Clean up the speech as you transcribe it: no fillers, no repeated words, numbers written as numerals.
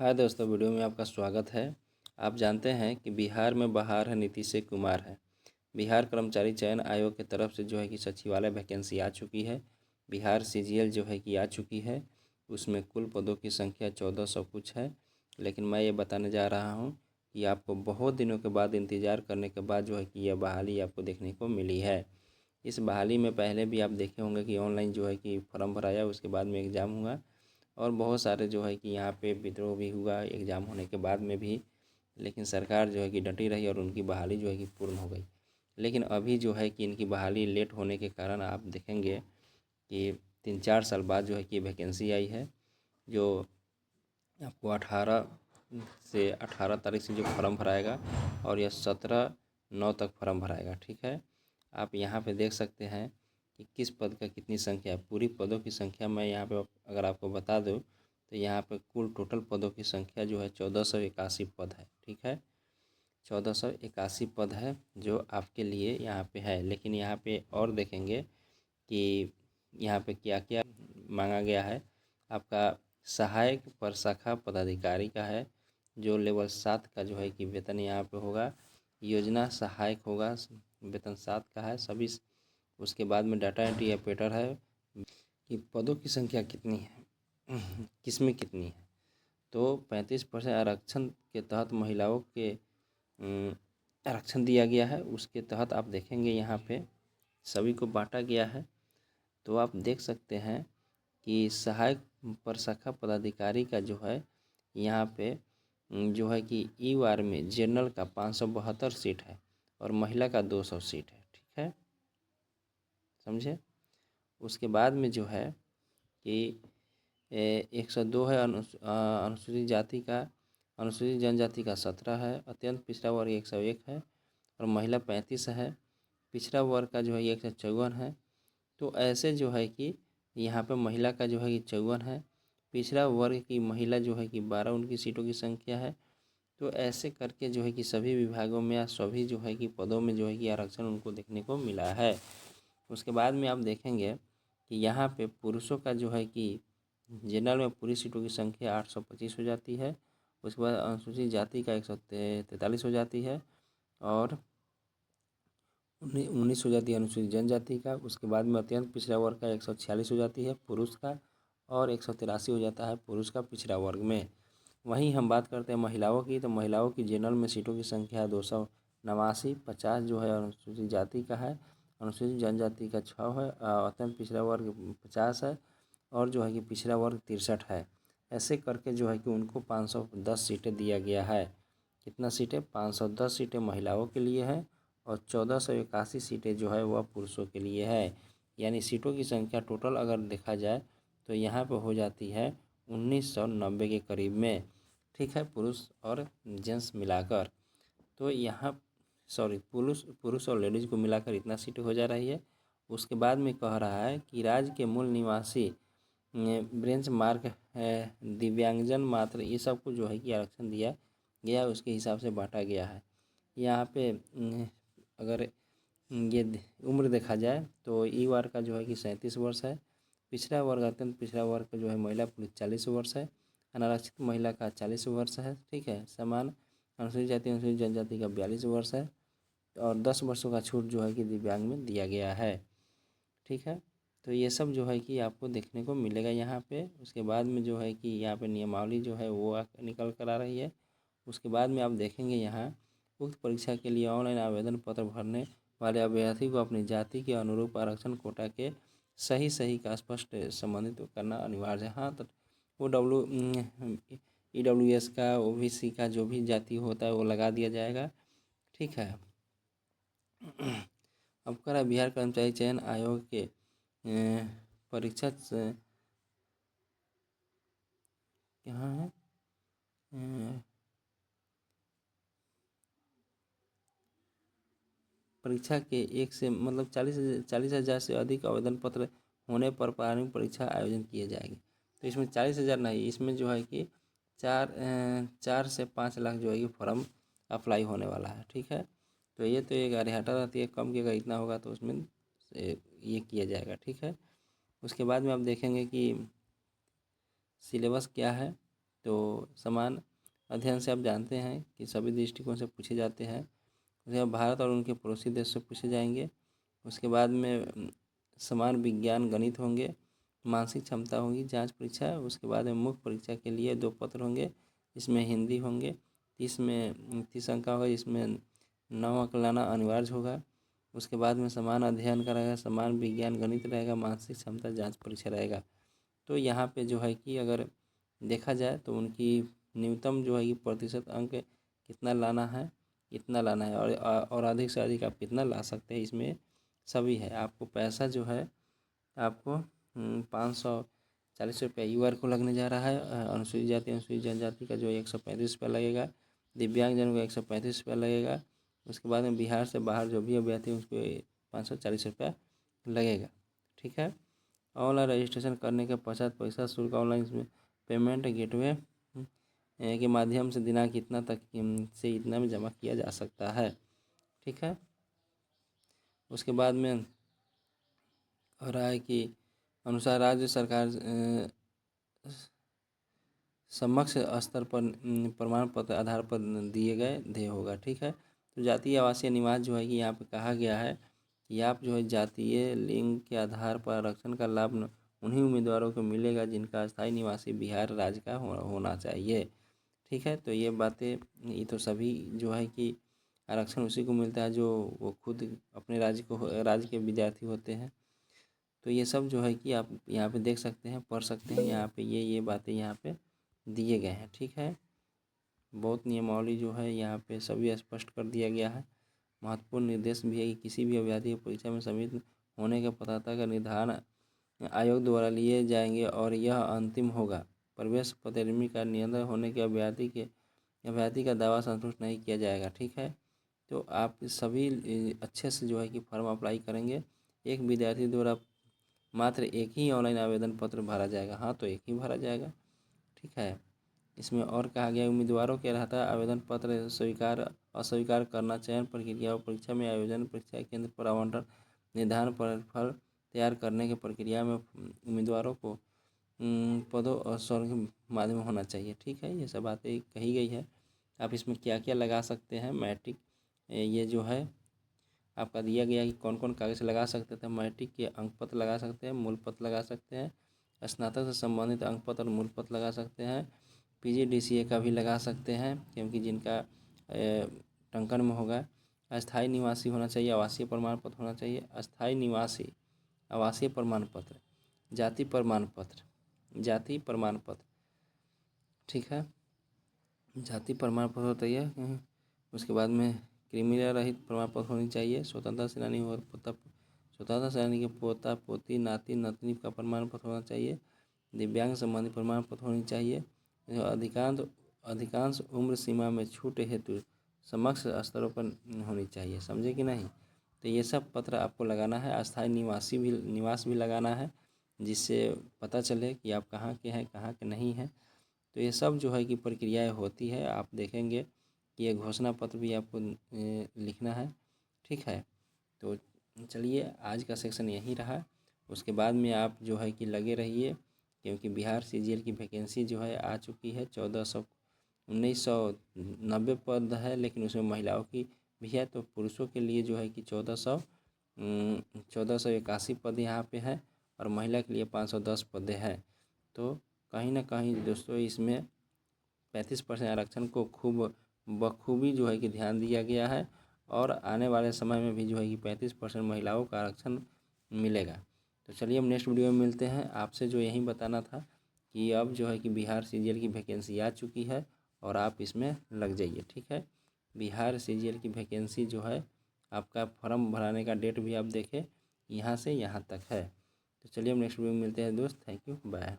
हाय दोस्तों, वीडियो में आपका स्वागत है। आप जानते हैं कि बिहार में बहार है, नीतीश कुमार है। बिहार कर्मचारी चयन आयोग की तरफ से जो है कि सचिवालय वैकेंसी आ चुकी है। बिहार सीजीएल जो है कि आ चुकी है। उसमें कुल पदों की संख्या 1400 कुछ है। लेकिन मैं ये बताने जा रहा हूँ कि आपको बहुत दिनों के बाद इंतज़ार करने के बाद जो है कि यह बहाली आपको देखने को मिली है। इस बहाली में पहले भी आप देखे होंगे कि ऑनलाइन जो है कि फॉर्म भराया, उसके बाद में एग्ज़ाम हुआ और बहुत सारे जो है कि यहाँ पे विद्रोह भी हुआ एग्ज़ाम होने के बाद में भी। लेकिन सरकार जो है कि डटी रही और उनकी बहाली जो है कि पूर्ण हो गई। लेकिन अभी जो है कि इनकी बहाली लेट होने के कारण आप देखेंगे कि 3-4 साल बाद जो है कि वैकेंसी आई है, जो आपको 18 तारीख से जो फॉर्म भराएगा और यह 17/9 तक फॉर्म भराएगा। ठीक है, आप यहाँ पे देख सकते हैं कि किस पद का कितनी संख्या है। पूरी पदों की संख्या मैं यहाँ पे अगर आपको बता दूँ तो यहाँ पे कुल टोटल पदों की संख्या जो है 1481 पद है। ठीक है, 1481 पद है जो आपके लिए यहाँ पे है। लेकिन यहाँ पे और देखेंगे कि यहाँ पे क्या क्या मांगा गया है। आपका सहायक प्रशाखा पदाधिकारी का है, जो लेवल 7 का जो है कि वेतन यहाँ पे होगा। योजना सहायक होगा, वेतन 7 का है सभी। उसके बाद में डाटा एंट्री ऑपरेटर है कि पदों की संख्या कितनी है, किसमें कितनी है। तो 35% आरक्षण के तहत महिलाओं के आरक्षण दिया गया है। उसके तहत आप देखेंगे यहाँ पे सभी को बांटा गया है। तो आप देख सकते हैं कि सहायक प्रशाखा पदाधिकारी का जो है यहाँ पे जो है कि ई वार में जनरल का 572 सीट है और महिला का 200 सीट है। ठीक है, समझे। उसके बाद में जो है कि 102 है अनुसूचित जाति का, अनुसूचित जनजाति का 17 है, अत्यंत पिछड़ा वर्ग 101 है और महिला 35 है। पिछड़ा वर्ग का जो है 154 है। तो ऐसे जो है कि यहाँ पे महिला का जो है कि 54 है। पिछड़ा वर्ग की महिला जो है कि 12 उनकी सीटों की संख्या है। तो ऐसे करके जो है कि सभी विभागों में या सभी जो है कि पदों में जो है कि आरक्षण उनको देखने को मिला है। उसके बाद में आप देखेंगे कि यहाँ पे पुरुषों का जो है कि जनरल में पूरी सीटों की संख्या 825 हो जाती है। उसके बाद अनुसूचित जाति का 143 हो जाती है और 19 हो जाती है अनुसूचित जनजाति का। उसके बाद में अत्यंत पिछड़ा वर्ग का 146 हो जाती है पुरुष का और 183 हो जाता है पुरुष का पिछड़ा वर्ग में। वहीं हम बात करते हैं महिलाओं की, तो महिलाओं की जनरल में सीटों की संख्या 289, 50 जो है अनुसूचित जाति का है, अनुसूचित जनजाति का 6 है, अत्यंत पिछड़ा वर्ग 50 है और जो है कि पिछड़ा वर्ग 63 है। ऐसे करके जो है कि उनको 510 सीटें दिया गया है। कितना सीटें? 510 सीटें महिलाओं के लिए है और 1481 सीटें जो है वह पुरुषों के लिए है। यानी सीटों की संख्या टोटल अगर देखा जाए तो यहाँ पे हो जाती है 1990 के करीब में। ठीक है, पुरुष और जेंट्स मिलाकर। तो यहाँ पुरुष और लेडीज़ को मिलाकर इतना सीट हो जा रही है। उसके बाद में कह रहा है कि राज्य के मूल निवासी ब्रेंच मार्क है, दिव्यांगजन मात्र, ये सब को जो है कि आरक्षण दिया गया, उसके हिसाब से बांटा गया है। यहाँ पे अगर ये उम्र देखा जाए तो ई वार का जो है कि 37 वर्ष है। पिछड़ा वर्ग अत्यंत पिछड़ा वर्ग का जो है महिला पुलिस 40 वर्ष है। अनारक्षित महिला का 40 वर्ष है। ठीक है, समान अनुसूचित जाति अनुसूचित जनजाति का 42 वर्ष है और 10 वर्षों का छूट जो है कि दिव्यांग में दिया गया है। ठीक है, तो ये सब जो है कि आपको देखने को मिलेगा यहाँ पे। उसके बाद में जो है कि यहाँ पे नियमावली जो है वो निकल कर आ रही है। उसके बाद में आप देखेंगे यहाँ उक्त परीक्षा के लिए ऑनलाइन आवेदन पत्र भरने वाले अभ्यर्थी को अपनी जाति के अनुरूप आरक्षण कोटा के सही का स्पष्ट संबंधित करना अनिवार्य है। हाँ, तो वो EWS का OBC का जो भी जाति होता है वो लगा दिया जाएगा। ठीक है, अब करा बिहार कर्मचारी चयन आयोग के परीक्षा कहाँ है, परीक्षा के एक से मतलब 40,000 से अधिक आवेदन पत्र होने पर प्रारंभिक परीक्षा आयोजन किए जाएंगे। तो इसमें 40,000 नहीं, इसमें जो है कि 4 से 5 लाख जो है कि फॉर्म अप्लाई होने वाला है। ठीक है, तो ये तो एक हटा रहती है कम की, अगर इतना होगा तो उसमें ये किया जाएगा। ठीक है, उसके बाद में आप देखेंगे कि सिलेबस क्या है। तो समान अध्ययन से आप जानते हैं कि सभी दृष्टिकोण से पूछे जाते हैं। उसके बाद भारत और उनके पड़ोसी देश से पूछे जाएंगे। उसके बाद में समान विज्ञान गणित होंगे, मानसिक क्षमता होगी, जांच परीक्षा। उसके बाद में मुख्य परीक्षा के लिए 2 पत्र होंगे, इसमें हिंदी होंगे। 30 अंक का होगा, इसमें 9 अंक लाना अनिवार्य होगा। उसके बाद में समान अध्ययन का रहेगा, समान विज्ञान गणित रहेगा, मानसिक क्षमता जांच परीक्षा रहेगा। तो यहाँ पे जो है कि अगर देखा जाए तो उनकी न्यूनतम जो है कि प्रतिशत अंक कितना लाना है, इतना लाना है, और अधिक से अधिक आप कितना ला सकते हैं, इसमें सभी है। आपको पैसा जो है आपको 540 रुपया यूआर को लगने जा रहा है। अनुसूचित जाति अनुसूचित जनजाति का जो 135 रुपया लगेगा, दिव्यांगजन को 135 रुपया लगेगा। उसके बाद में बिहार से बाहर जो भी अभ्यर्थी उसको 540 रुपया लगेगा। ठीक है। ऑनलाइन रजिस्ट्रेशन करने के पश्चात पैसा शुल्क ऑनलाइन इसमें पेमेंट गेटवे के माध्यम से दिनांक इतना तक से इतना में जमा किया जा सकता है। ठीक है। उसके बाद में हो रहा है कि अनुसार राज्य सरकार समक्ष स्तर पर प्रमाण पत्र आधार पर दिए गए ध्येय होगा। ठीक है। तो जातीय आवासीय निवास जो है कि यहाँ पे कहा गया है कि आप जो है जातीय लिंग के आधार पर आरक्षण का लाभ उन्हीं उम्मीदवारों को मिलेगा जिनका स्थायी निवासी बिहार राज्य का होना चाहिए। ठीक है। तो ये बातें, ये तो सभी जो है कि आरक्षण उसी को मिलता है जो वो खुद अपने राज्य के विद्यार्थी होते हैं। तो ये सब जो है कि आप यहाँ पे देख सकते हैं, पढ़ सकते हैं। यहाँ पे ये बातें यहाँ पे दिए गए हैं। ठीक है। बहुत नियमावली जो है यहाँ पे सभी स्पष्ट कर दिया गया है। महत्वपूर्ण निर्देश भी है कि किसी भी अभ्यर्थी की परीक्षा में सम्मिलित होने के पात्रता का निर्धारण आयोग द्वारा लिए जाएंगे और यह अंतिम होगा। प्रवेश प्रतियोगी का नियंत्रण होने के अभ्यर्थी का दावा संतुष्ट नहीं किया जाएगा। ठीक है। तो आप सभी अच्छे से जो है कि फॉर्म अप्लाई करेंगे। एक विद्यार्थी द्वारा मात्र एक ही ऑनलाइन आवेदन पत्र भरा जाएगा। हाँ, तो एक ही भरा जाएगा। ठीक है। इसमें और कहा गया उम्मीदवारों के रहता आवेदन पत्र स्वीकार अस्वीकार करना, चयन प्रक्रिया और परीक्षा में आयोजन, परीक्षा केंद्र पर आवंटन, निर्धारण पर फल तैयार करने की प्रक्रिया में उम्मीदवारों को पदों और स्वर के माध्यम होना चाहिए। ठीक है। ये सब बातें कही गई है। आप इसमें क्या क्या लगा सकते हैं, मैट्रिक ये जो है आपका दिया गया कि कौन कौन कागज़ लगा सकते थे। मैट्रिक के अंक पत्र लगा सकते हैं, मूल पत्र लगा सकते हैं, स्नातक से संबंधित अंक पत्र और मूल पत्र लगा सकते हैं, पीजीडीसीए का भी लगा सकते हैं क्योंकि जिनका टंकन में होगा। अस्थायी निवासी होना चाहिए, आवासीय प्रमाण पत्र होना चाहिए, अस्थायी निवासी, आवासीय प्रमाण पत्र, जाति प्रमाण पत्र। ठीक है। जाति प्रमाण पत्र होता है। उसके बाद में क्रिमिनल रहित प्रमाण पत्र होनी चाहिए। स्वतंत्रता सेनानी के पोता पोती नाती नतनी का प्रमाण पत्र होना चाहिए। दिव्यांग संबंधी प्रमाण पत्र होनी चाहिए। अधिकांश उम्र सीमा में छूट हेतु समक्ष स्तरों पर होनी चाहिए। समझे कि नहीं। तो ये सब पत्र आपको लगाना है। अस्थायी निवास भी लगाना है जिससे पता चले कि आप कहाँ के हैं, कहाँ के नहीं हैं। तो ये सब जो है कि प्रक्रियाएं होती है। आप देखेंगे कि ये घोषणा पत्र भी आपको लिखना है। ठीक है। तो चलिए आज का सेक्शन यही रहा। उसके बाद में आप जो है कि लगे रहिए क्योंकि बिहार सीजीएल की वैकेंसी जो है आ चुकी है। 1990 पद है, लेकिन उसमें महिलाओं की भी है। तो पुरुषों के लिए जो है कि 1481 पद यहाँ पे है और महिला के लिए 510 पद है। तो कहीं ना कहीं दोस्तों इसमें 35% आरक्षण को बखूबी जो है कि ध्यान दिया गया है और आने वाले समय में भी जो है कि 35% महिलाओं का आरक्षण मिलेगा। तो चलिए हम नेक्स्ट वीडियो में मिलते हैं। आपसे जो यही बताना था कि अब जो है कि बिहार सीजीएल की वैकेंसी आ चुकी है और आप इसमें लग जाइए। ठीक है। बिहार सीजीएल की वैकेंसी जो है आपका फॉर्म भराने का डेट भी आप देखें, यहाँ से यहाँ तक है। तो चलिए हम नेक्स्ट वीडियो में मिलते हैं दोस्त। Thank you, bye.